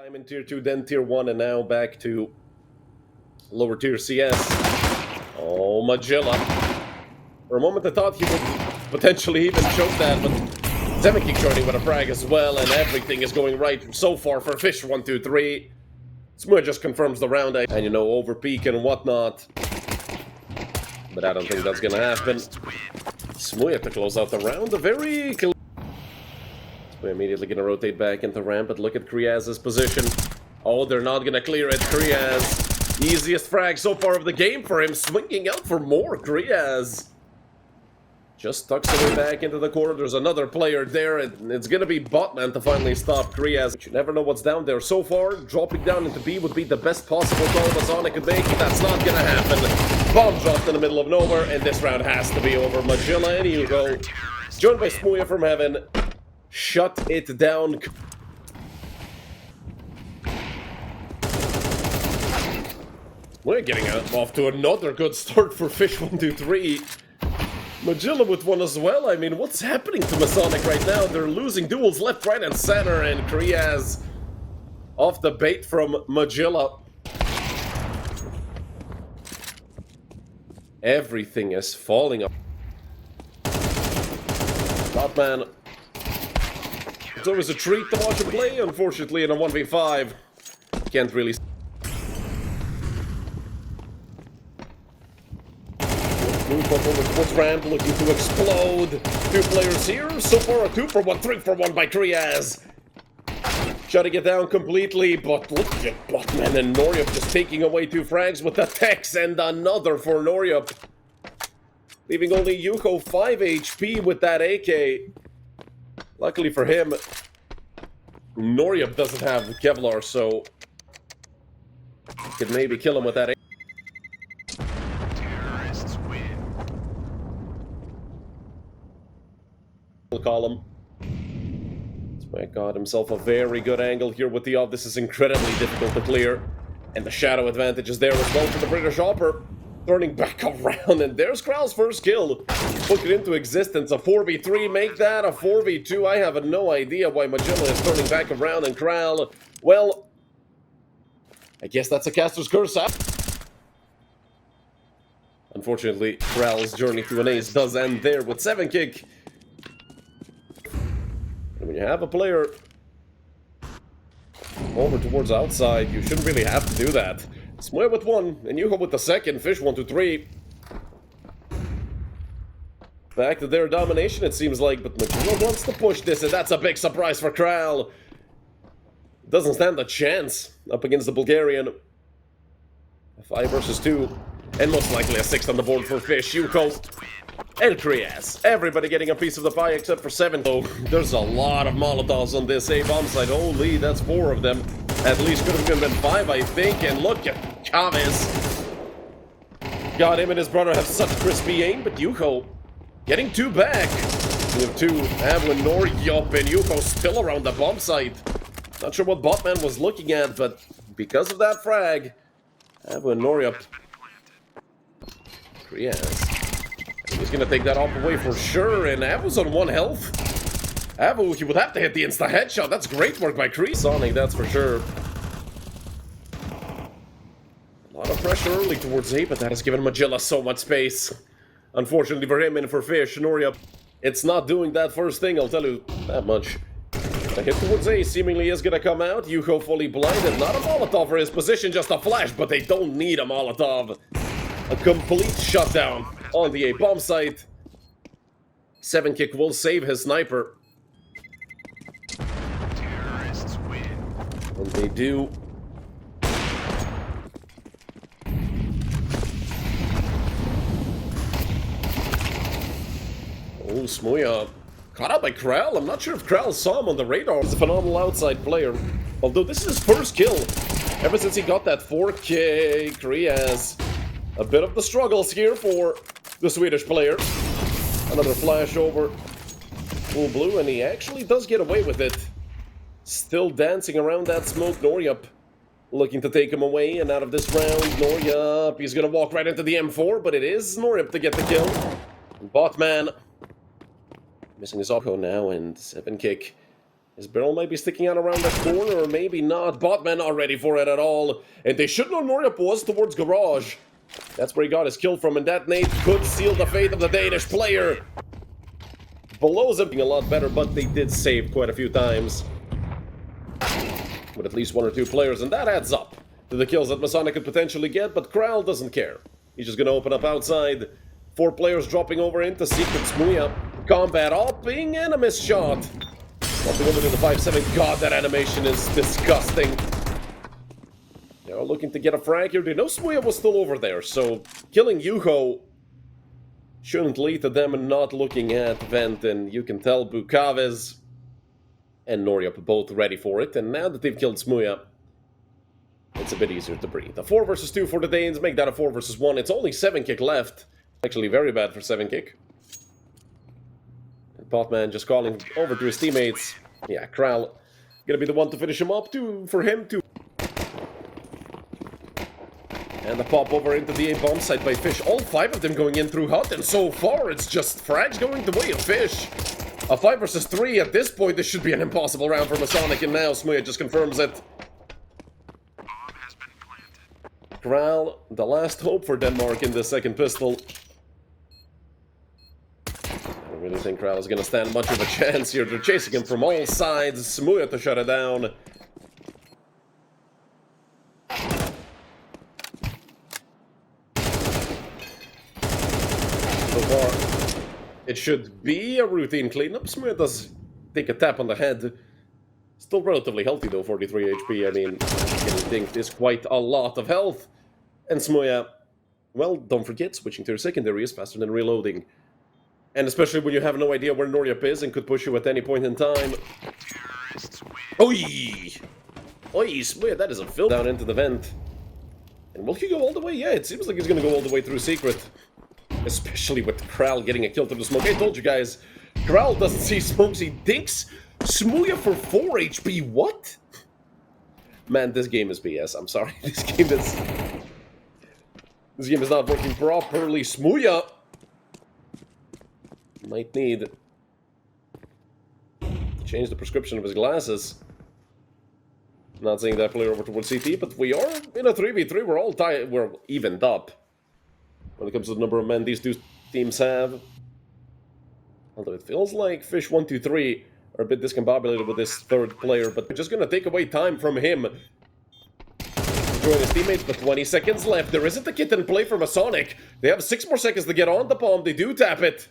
Time in Tier 2, then Tier 1, and now back to lower tier CS. Oh, Magilla. For a moment I thought he would potentially even choke that, but Zemikic joining with a frag as well, and everything is going right so far for fish123. Smuya just confirms the round, and you know, over peak and whatnot. But I don't think that's gonna happen. Smuya to close out the round, a very... We're immediately going to rotate back into ramp, but look at Kriaz's position. Oh, they're not going to clear it. Kriaz, easiest frag so far of the game for him, swinging out for more. Kriaz just tucks away back into the corner. There's another player there, and it's going to be Botman to finally stop Kriaz. You never know what's down there. So far, dropping down into B would be the best possible call MASONIC could make. That's not going to happen. Bomb dropped in the middle of nowhere, and this round has to be over. Magilla and Hugo, joined by Smuya from heaven. Shut it down. We're getting off to another good start for fish123. Magilla with one as well. I mean, what's happening to MASONIC right now? They're losing duels left, right, and center, and Kriaz off the bait from Magilla. Everything is falling up. Batman. It's always a treat to watch him play, unfortunately in a 1v5. Can't really... Move up over towards ramp, looking to explode. Two players here, so far a 2-for-1, 3-for-1 by Kriaz. Shutting it down completely, but look at Botman and Noryup just taking away two frags with the Tex, and another for Noryup. Leaving only Yuko 5 HP with that AK. Luckily for him, Noryup doesn't have Kevlar, so could maybe kill him with that. Terrorists win. Column. Smack got himself a very good angle here with the off. This is incredibly difficult to clear, and the shadow advantage is there as well for the British Hopper. Turning back around, and there's Kral's first kill. Put it into existence. A 4v3, make that a 4v2. I have no idea why Magilla is turning back around, and Kral, well, I guess that's a caster's curse. Unfortunately, Kral's journey to an ace does end there with 7 kick. And when you have a player over towards outside, you shouldn't really have to do that. Smuya with one, and Yuko with the second. Fish123. Back to their domination, it seems like, but Magilla wants to push this, and that's a big surprise for Kral. Doesn't stand a chance up against the Bulgarian. A 5 versus 2, and most likely a 6th on the board for Fish. Yuko and Kriaz. Everybody getting a piece of the pie except for 7. So there's a lot of Molotovs on this A bomb site. Holy, that's 4 of them. At least could have been 5, I think. And look at Chavez. God, him and his brother have such crispy aim, but Yuko getting 2 back. We have 2. Avlin, Noryup, and Yuko still around the bomb site. Not sure what Botman was looking at, but because of that frag, Avlin, Noryup. Kriaz. He's gonna take that off away for sure, and Avu's on 1 health. Avu, he would have to hit the insta headshot. That's great work by MASONIC, that's for sure. A lot of pressure early towards A, but that has given Magilla so much space. Unfortunately for him and for Fish, Noryup, it's not doing that first thing, I'll tell you that much. A hit towards A seemingly is gonna come out. Yuko fully blinded. Not a Molotov for his position, just a flash, but they don't need a Molotov. A complete shutdown on the A bomb site. 7 kick will save his sniper. Terrorists win. And they do. Oh, Smuya. Caught out by Kral. I'm not sure if Kral saw him on the radar. He's a phenomenal outside player. Although this is his first kill ever since he got that 4K. Kriaz. A bit of the struggles here for the Swedish player. Another flash over full blue, and he actually does get away with it. Still dancing around that smoke. Noryup looking to take him away, and out of this round, Noryup, he's gonna walk right into the M4, but it is Noryup to get the kill. And Botman missing his auto now, and 7 kick His barrel might be sticking out around that corner, or maybe not. Botman not ready for it at all. And they should know Noryup was towards garage. That's where he got his kill from, and that nade could seal the fate of the Danish player. Below's him being a lot better, but they did save quite a few times. With at least 1 or 2 players, and that adds up to the kills that MASONIC could potentially get, but Kral doesn't care. He's just gonna open up outside. 4 players dropping over into Secret Smuya. Combat upping and a missed shot. Dropping over to the 5-7. God, that animation is disgusting. They're looking to get a frag here. They know Smuya was still over there, so killing Yuho shouldn't lead to them not looking at Vent, and you can tell Bukaves and Noryup are both ready for it, and now that they've killed Smuya, it's a bit easier to breathe. A 4 versus 2 for the Danes, make that a 4 versus 1. It's only 7-kick left. Actually very bad for 7-kick. Botman just calling over to his teammates. Yeah, Kral gonna be the one to finish him up, for him to... And the pop over into the A-bomb site by Fish. All 5 of them going in through Hut, and so far it's just frags going the way of Fish. A 5 versus 3 at this point. This should be an impossible round for MASONIC, and now Smuya just confirms it. Kral, the last hope for Denmark in the second pistol. I don't really think Kral is going to stand much of a chance here. They're chasing him from all sides. Smuya to shut it down. So far, it should be a routine cleanup. Smuya does take a tap on the head. Still relatively healthy though, 43 HP. I mean, getting dinked is quite a lot of health. And Smuya, well, don't forget, switching to your secondary is faster than reloading. And especially when you have no idea where Noryup is and could push you at any point in time. Oi! Oi, Smuya, that is a fill down into the vent. And will he go all the way? Yeah, it seems like he's gonna go all the way through secret. Especially with Kral getting a kill through the smoke. I told you guys, Kral doesn't see smokes, he dinks Smuya for 4 HP. What? Man, this game is BS. I'm sorry. This game is not working properly. Smuya might need to change the prescription of his glasses. Not saying that player over towards CT, but we are in a 3v3. We're all tied. We're evened up when it comes to the number of men these two teams have. Although it feels like fish123 are a bit discombobulated with this third player, but we're just gonna take away time from him to join his teammates. But 20 seconds left. There isn't a kit in play for MASONIC. They have 6 more seconds to get on the bomb. They do tap it.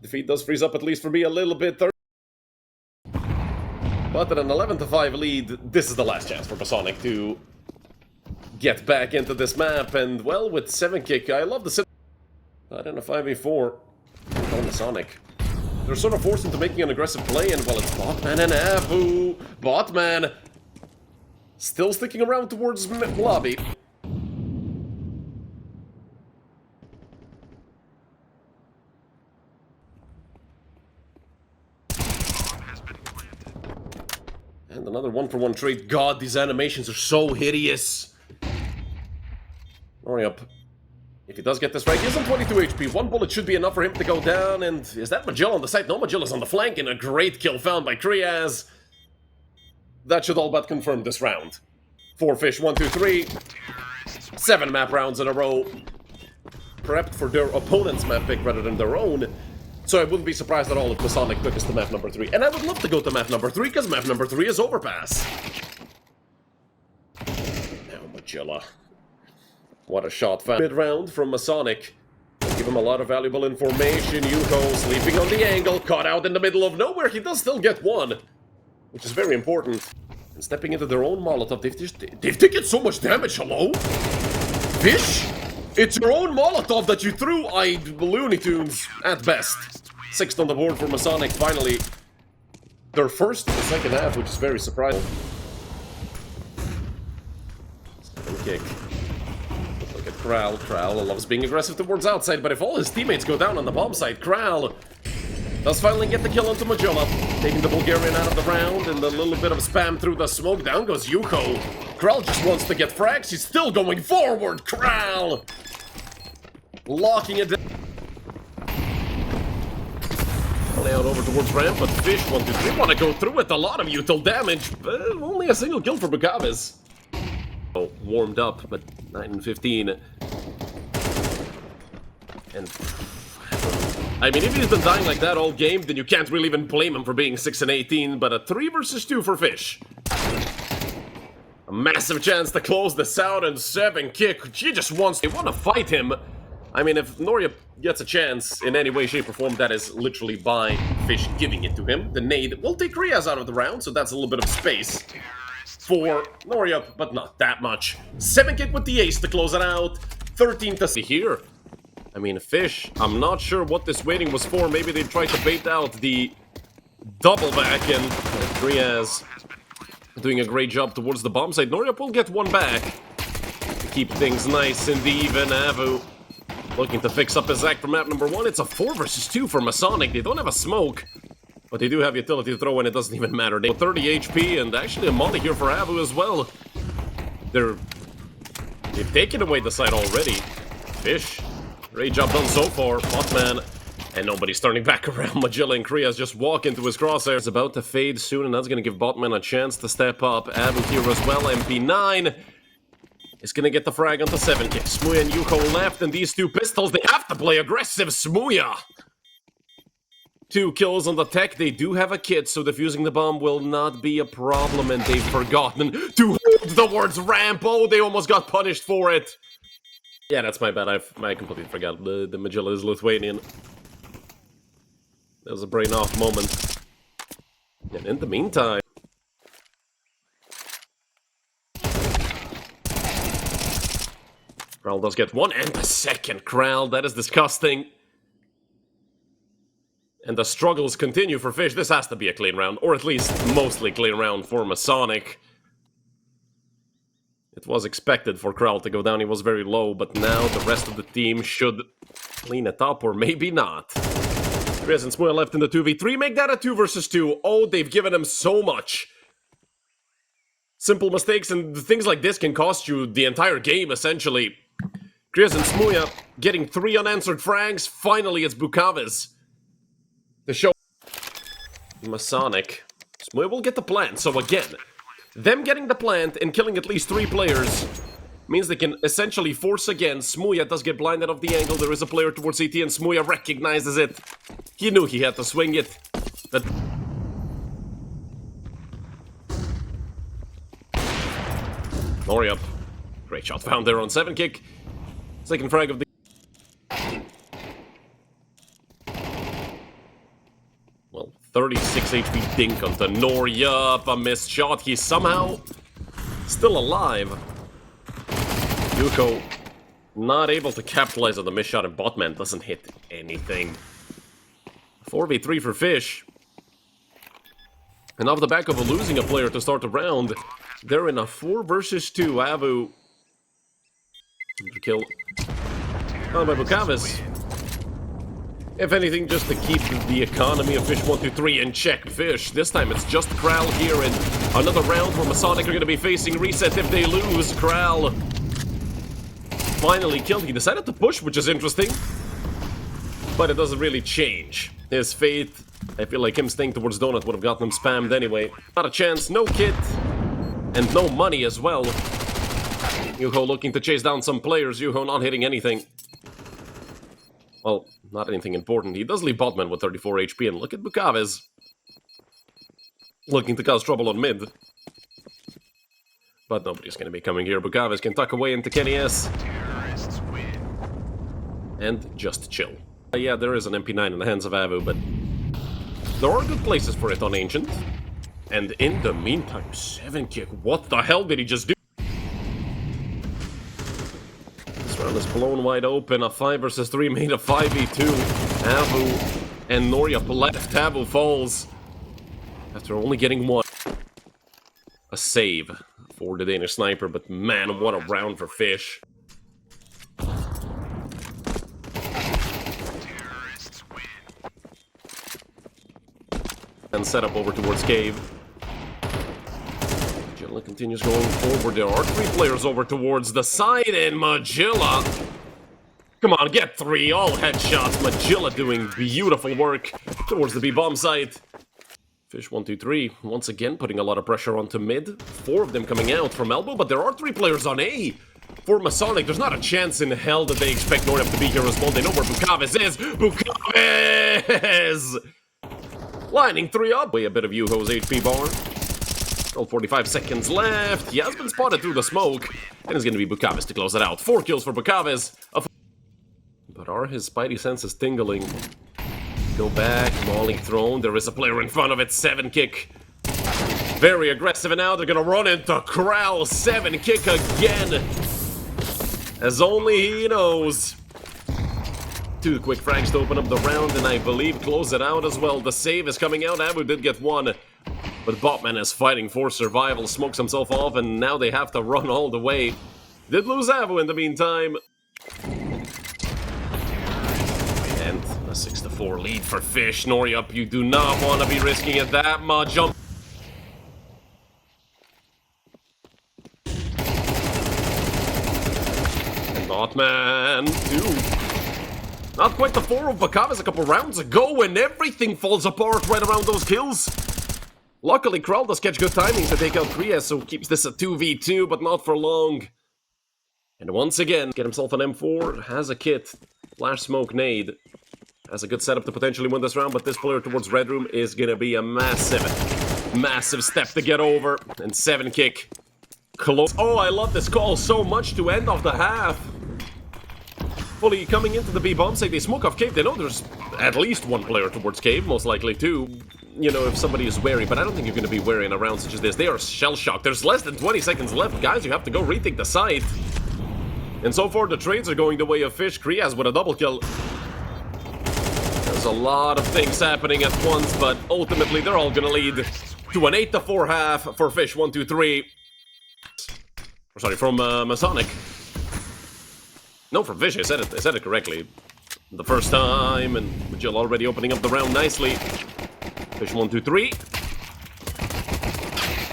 Defeat does freeze up, at least for me, a little bit. But at an 11-5 lead, this is the last chance for MASONIC to get back into this map. And, well, with 7-kick, I love the... But in a 5v4, MASONIC, they're sort of forced into making an aggressive play, and, well, it's Botman and Abu. Botman still sticking around towards lobby. And another 1-for-1 trade. God, these animations are so hideous. Noryup, if he does get this right, he is on 22 HP. 1 bullet should be enough for him to go down. And is that Magilla on the side? No, Magilla's on the flank, and a great kill found by Kriaz. That should all but confirm this round. 4 fish, 1, 2, 3. 7 map rounds in a row. Prepped for their opponent's map pick rather than their own. So I wouldn't be surprised at all if MASONIC took us to map number 3. And I would love to go to map number 3, because map number 3 is Overpass. Now Magilla. What a shot found. Mid-round from MASONIC. Give him a lot of valuable information. Yuko sleeping on the angle, caught out in the middle of nowhere. He does still get 1, which is very important. And stepping into their own Molotov, they've taken so much damage, hello? Fish? It's your own Molotov that you threw, Looney Tunes, at best. 6th on the board for MASONIC, finally. Their first in the second half, which is very surprising. 7 kick. Look at Kral. Kral loves being aggressive towards outside, but if all his teammates go down on the bomb site, Kral does finally get the kill onto Magilla, taking the Bulgarian out of the round, and a little bit of spam through the smoke. Down goes Yuko. Kral just wants to get frags. He's still going forward. Kral locking it down. Only out over towards ramp, but fish123 want to go through with a lot of util damage, but only a single kill for Bukavis. Oh, warmed up, but 9 and 15. And I mean, if he's been dying like that all game, then you can't really even blame him for being 6 and 18, but a 3 versus 2 for Fish. A massive chance to close this out, and 7 kick. She just wants to fight him. I mean, if Noria gets a chance in any way, shape, or form, that is literally by Fish giving it to him. The nade will take Riaz out of the round, so that's a little bit of space for Noria, but not that much. 7 kick with the ace to close it out. 13 to see here. I mean, Fish, I'm not sure what this waiting was for. Maybe they tried to bait out the double back, and Riaz doing a great job towards the bomb site. Noria will get one back to keep things nice and even. Avu looking to fix up his act for map number 1. It's a 4 versus 2 for Masonic. They don't have a smoke, but they do have utility to throw, and it doesn't even matter. They have 30 HP, and actually a molly here for Avu as well. They've taken away the site already. Fish, great job done so far. Botman, and nobody's turning back around. Magilla and Krias just walk into his crosshairs. It's about to fade soon, and that's going to give Botman a chance to step up. Avu here as well. MP9 is going to get the frag onto 7 kicks. Smuya and Yuko left, and these two pistols, they have to play aggressive. Smuya! 2 kills on the tech. They do have a kit, so defusing the bomb will not be a problem, and they've forgotten to hold towards ramp. Oh, they almost got punished for it. Yeah, that's my bad. I completely forgot. The Magilla is Lithuanian. That was a brain-off moment. And in the meantime... Kral does get 1 and the second. Kral, that is disgusting. And the struggles continue for Fish. This has to be a clean round, or at least mostly clean round for Masonic. It was expected for Kral to go down. He was very low, but now the rest of the team should clean it up, or maybe not. Chris and Smuya left in the 2v3. Make that a 2 versus 2. Oh, they've given him so much. Simple mistakes and things like this can cost you the entire game, essentially. Chris and Smuya getting 3 unanswered frags. Finally, it's Bukavis. The show. Masonic. Smuya will get the plant, so again, them getting the plant and killing at least 3 players means they can essentially force again. Smuya does get blinded off the angle. There is a player towards CT, and Smuya recognizes it. He knew he had to swing it. But Nori up. Great shot found there on 7 kick. Second frag of the... Well, 36 HP dink onto Noria. A missed shot. He's somehow still alive. Yuko not able to capitalize on the missed shot, and Botman doesn't hit anything. 4v3 for Fish. And off the back of losing a player to start the round, they're in a 4 versus 2. Avu. Kill. Oh, by Bukavis. If anything, just to keep the economy of fish123 in check. Fish, this time it's just Kral here, and another round where Masonic are going to be facing reset if they lose. Kral finally killed. He decided to push, which is interesting, but it doesn't really change his fate. I feel like him staying towards Donut would have gotten him spammed anyway. Not a chance, no kit, and no money as well. Yuho looking to chase down some players. Yuho not hitting anything. Well, not anything important. He does leave Botman with 34 HP, and look at Bukavis looking to cause trouble on mid. But nobody's going to be coming here. Bukavis can tuck away into Kenny S. And just chill. Yeah, there is an MP9 in the hands of Avu, but there are good places for it on Ancient. And in the meantime, 7 kick. What the hell did he just do? This round is blown wide open. A 5 versus 3 made a 5v2. Avu and Noria left. Avu falls after only getting 1. A save for the Danish sniper, but man, what a round for Fish. And set up over towards Cave. Magilla continues going forward. There are 3 players over towards the side, and Magilla Come on, get 3, all headshots. Magilla doing beautiful work towards the B-bomb site. Fish123 once again putting a lot of pressure onto mid. 4 of them coming out from elbow, but there are 3 players on A. For Masonic, there's not a chance in hell that they expect Nordic to be here as well. They know where Bukaves is. Bukaves! Lining 3 up. Way a bit of Yuho's HP bar. Still 45 seconds left. He has been spotted through the smoke. And it's going to be Bukaves to close it out. 4 kills for Bukaves. But are his spidey senses tingling? Go back. Molly thrown. There is a player in front of it. 7 kick. Very aggressive. And now they're going to run into Kral. 7 kick again. As only he knows. 2 quick frags to open up the round, and I believe close it out as well. The save is coming out. Abu did get 1, but Botman is fighting for survival, smokes himself off, and now they have to run all the way. Did lose Abu in the meantime. And a 6-4 lead for Fish. Noryup, you do not want to be risking it that much. Botman, 2. Not quite the 4 of Bukaves a couple rounds ago, and everything falls apart right around those kills. Luckily, Kral does catch good timing to take out Kriya, so keeps this a 2v2, but not for long. And once again, get himself an M4, has a kit, flash smoke nade. Has a good setup to potentially win this round, but this player towards Red Room is gonna be a massive step to get over. And 7 kick. Close. Oh, I love this call so much to end off the half. Fully coming into the B-bomb site, they smoke off Cave. They know there's at least 1 player towards Cave, most likely 2. You know, if somebody is wary, but I don't think you're going to be wary in a round such as this. They are shell-shocked. There's less than 20 seconds left. Guys, you have to go rethink the site. And so far, the trades are going the way of Fish. Kriaz with a double kill. There's a lot of things happening at once, but ultimately, they're all going to lead to an 8-4 half for Fish123. Sorry, from Masonic. No, from Fish, I said it correctly. The first time, and Jill already opening up the round nicely. Fish123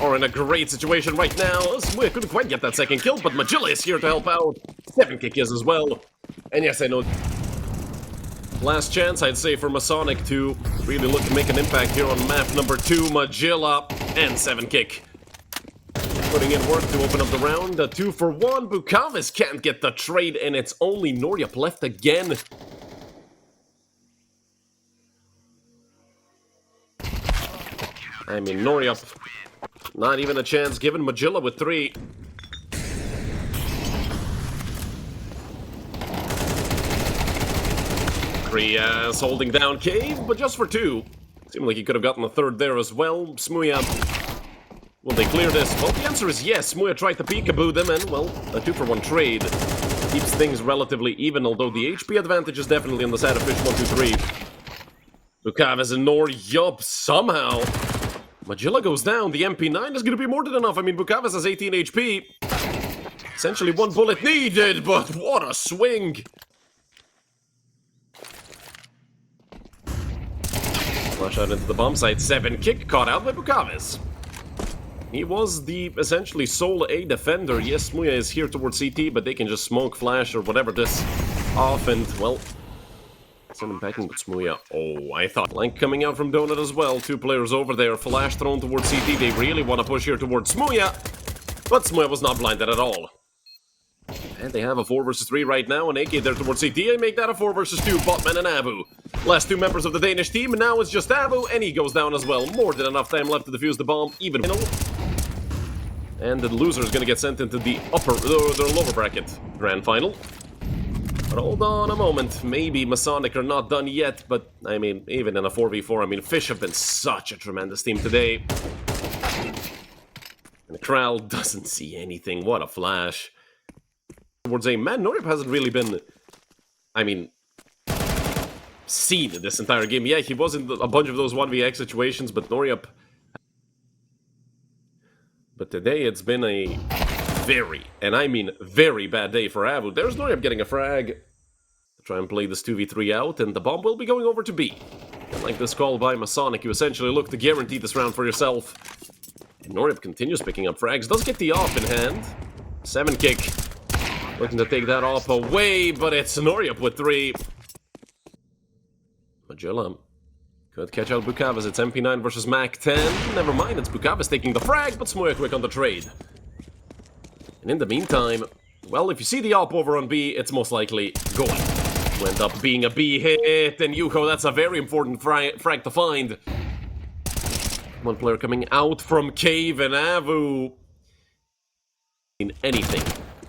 are in a great situation right now. We couldn't quite get that second kill, but Magilla is here to help out. 7 kick is as well. And yes, I know. Last chance, I'd say, for Masonic to really look to make an impact here on map number 2. Magilla and 7 kick. Putting in work to open up the round. 2 for 1. Bukaves can't get the trade, and it's only Noryup left again. I mean, Noryup, not even a chance given. Magilla with 3. Krias holding down Cave, but just for 2. Seemed like he could have gotten the 3rd there as well. Smuya, will they clear this? Well, the answer is yes. Smuya tried to peekaboo them, and, well, a 2 for 1 trade keeps things relatively even, although the HP advantage is definitely on the side of Fish123. Bukaves and Noryup somehow. Magilla goes down. The MP9 is going to be more than enough. I mean, Bukaves has 18 HP. Essentially 1 bullet needed, but what a swing. Flash out into the bomb site. 7 kick caught out by Bukaves. He was the essentially sole A defender. Yes, Smuya is here towards CT, but they can just smoke, flash, or whatever this off, and, well, send him packing with Smuya. Oh, I thought. Blank coming out from Donut as well. 2 players over there. Flash thrown towards CT. They really want to push here towards Smuya, but Smuya was not blinded at all. And they have a 4 versus 3 right now, and AK there towards CT. I make that a 4 versus 2. Botman and Abu. Last 2 members of the Danish team, and now it's just Abu, and he goes down as well. More than enough time left to defuse the bomb, even. And the loser is going to get sent into the lower bracket grand final. But hold on a moment. Maybe Masonic are not done yet, but, I mean, even in a 4v4, I mean, Fish have been such a tremendous team today. And Kral doesn't see anything. What a flash. Towards a man, Noryup hasn't really been, I mean, seen in this entire game. Yeah, he was in a bunch of those 1vx situations, but Noryup... But today it's been a very, and I mean very bad day for Abu. There's Noryup getting a frag to try and play this 2v3 out, and the bomb will be going over to B. And like this call by Masonic, you essentially look to guarantee this round for yourself. And Noryup continues picking up frags, does get the off in hand. 7 kick. Looking to take that off away, but it's Noriup with 3. HiGHLiGHTS could catch out Bukavas. It's MP9 versus Mac 10. Never mind, it's Bukavas taking the frag, but Smoya quick on the trade. And in the meantime, well, if you see the op over on B, it's most likely going to end up being a B hit. And Yuko, that's a very important frag to find. One player coming out from Cave and Avu. In anything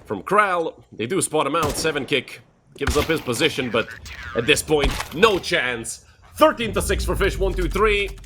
from Kral, they do spot him out. 7 kick gives up his position, but at this point, no chance. 13-6 for fish123.